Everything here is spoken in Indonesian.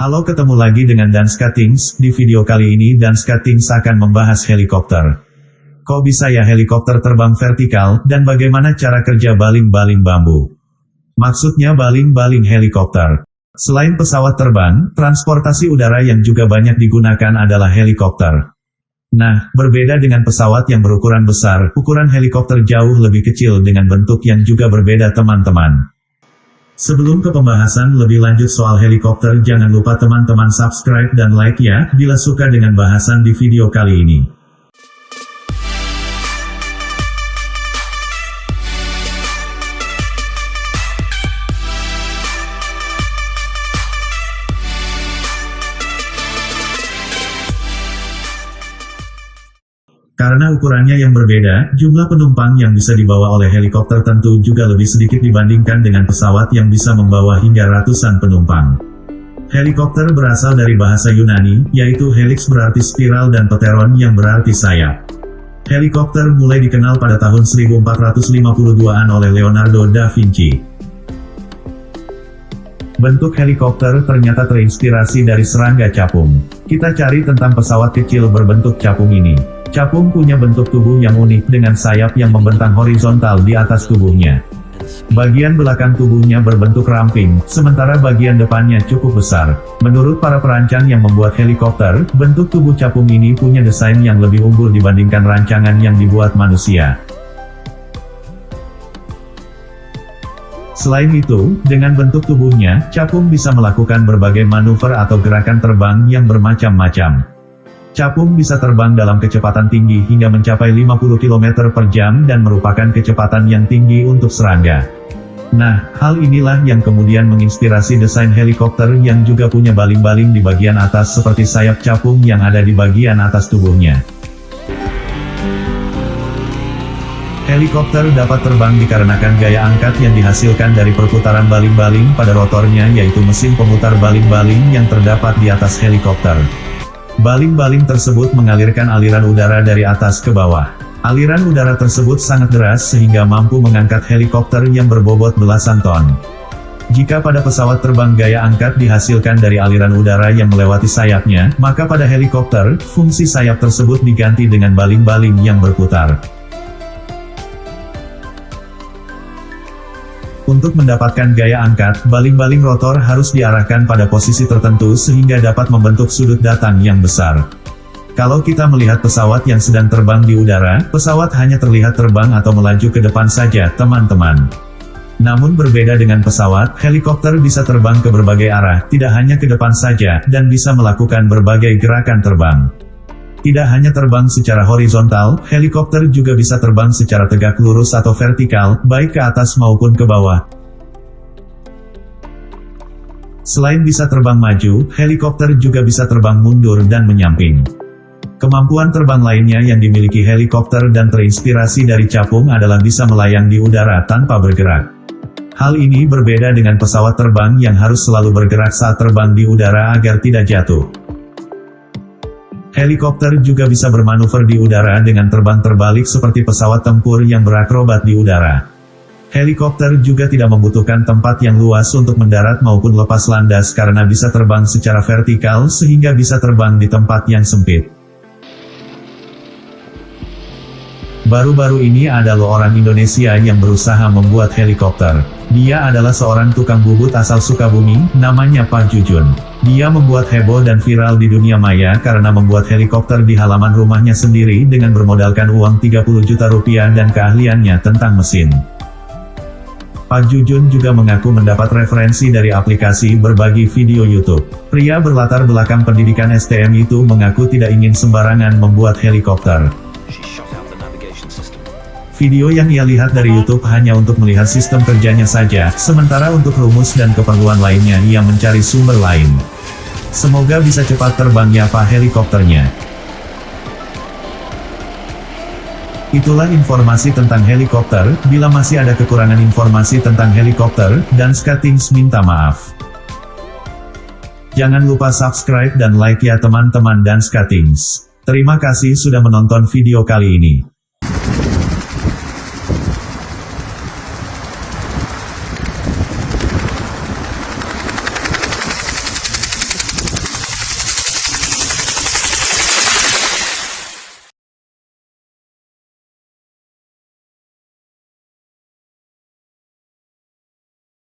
Halo, ketemu lagi dengan Danska Things. Di video kali ini Danska Things akan membahas helikopter. Kok bisa ya helikopter terbang vertikal, dan bagaimana cara kerja baling-baling bambu? Maksudnya baling-baling helikopter. Selain pesawat terbang, transportasi udara yang juga banyak digunakan adalah helikopter. Nah, berbeda dengan pesawat yang berukuran besar, ukuran helikopter jauh lebih kecil dengan bentuk yang juga berbeda teman-teman. Sebelum ke pembahasan lebih lanjut soal helikopter, jangan lupa teman-teman subscribe dan like ya, bila suka dengan bahasan di video kali ini. Karena ukurannya yang berbeda, jumlah penumpang yang bisa dibawa oleh helikopter tentu juga lebih sedikit dibandingkan dengan pesawat yang bisa membawa hingga ratusan penumpang. Helikopter berasal dari bahasa Yunani, yaitu helix berarti spiral dan pteron yang berarti sayap. Helikopter mulai dikenal pada tahun 1452-an oleh Leonardo da Vinci. Bentuk helikopter ternyata terinspirasi dari serangga capung. Kita cari tentang pesawat kecil berbentuk capung ini. Capung punya bentuk tubuh yang unik dengan sayap yang membentang horizontal di atas tubuhnya. Bagian belakang tubuhnya berbentuk ramping, sementara bagian depannya cukup besar. Menurut para perancang yang membuat helikopter, bentuk tubuh capung ini punya desain yang lebih unggul dibandingkan rancangan yang dibuat manusia. Selain itu, dengan bentuk tubuhnya, capung bisa melakukan berbagai manuver atau gerakan terbang yang bermacam-macam. Capung bisa terbang dalam kecepatan tinggi hingga mencapai 50 km per jam dan merupakan kecepatan yang tinggi untuk serangga. Nah, hal inilah yang kemudian menginspirasi desain helikopter yang juga punya baling-baling di bagian atas seperti sayap capung yang ada di bagian atas tubuhnya. Helikopter dapat terbang dikarenakan gaya angkat yang dihasilkan dari perputaran baling-baling pada rotornya, yaitu mesin pemutar baling-baling yang terdapat di atas helikopter. Baling-baling tersebut mengalirkan aliran udara dari atas ke bawah. Aliran udara tersebut sangat deras sehingga mampu mengangkat helikopter yang berbobot belasan ton. Jika pada pesawat terbang gaya angkat dihasilkan dari aliran udara yang melewati sayapnya, maka pada helikopter, fungsi sayap tersebut diganti dengan baling-baling yang berputar. Untuk mendapatkan gaya angkat, baling-baling rotor harus diarahkan pada posisi tertentu sehingga dapat membentuk sudut datang yang besar. Kalau kita melihat pesawat yang sedang terbang di udara, pesawat hanya terlihat terbang atau melaju ke depan saja, teman-teman. Namun berbeda dengan pesawat, helikopter bisa terbang ke berbagai arah, tidak hanya ke depan saja, dan bisa melakukan berbagai gerakan terbang. Tidak hanya terbang secara horizontal, helikopter juga bisa terbang secara tegak lurus atau vertikal, baik ke atas maupun ke bawah. Selain bisa terbang maju, helikopter juga bisa terbang mundur dan menyamping. Kemampuan terbang lainnya yang dimiliki helikopter dan terinspirasi dari capung adalah bisa melayang di udara tanpa bergerak. Hal ini berbeda dengan pesawat terbang yang harus selalu bergerak saat terbang di udara agar tidak jatuh. Helikopter juga bisa bermanuver di udara dengan terbang terbalik seperti pesawat tempur yang berakrobat di udara. Helikopter juga tidak membutuhkan tempat yang luas untuk mendarat maupun lepas landas karena bisa terbang secara vertikal sehingga bisa terbang di tempat yang sempit. Baru-baru ini ada loh orang Indonesia yang berusaha membuat helikopter. Dia adalah seorang tukang bubut asal Sukabumi, namanya Pak Jujun. Dia membuat heboh dan viral di dunia maya karena membuat helikopter di halaman rumahnya sendiri dengan bermodalkan uang 30 juta rupiah dan keahliannya tentang mesin. Pak Jujun juga mengaku mendapat referensi dari aplikasi berbagi video YouTube. Pria berlatar belakang pendidikan STM itu mengaku tidak ingin sembarangan membuat helikopter. Video yang ia lihat dari YouTube hanya untuk melihat sistem kerjanya saja, sementara untuk rumus dan keperluan lainnya ia mencari sumber lain. Semoga bisa cepat terbang ya Pak helikopternya. Itulah informasi tentang helikopter. Bila masih ada kekurangan informasi tentang helikopter, Danska Things minta maaf. Jangan lupa subscribe dan like ya teman-teman Danska Things. Terima kasih sudah menonton video kali ini.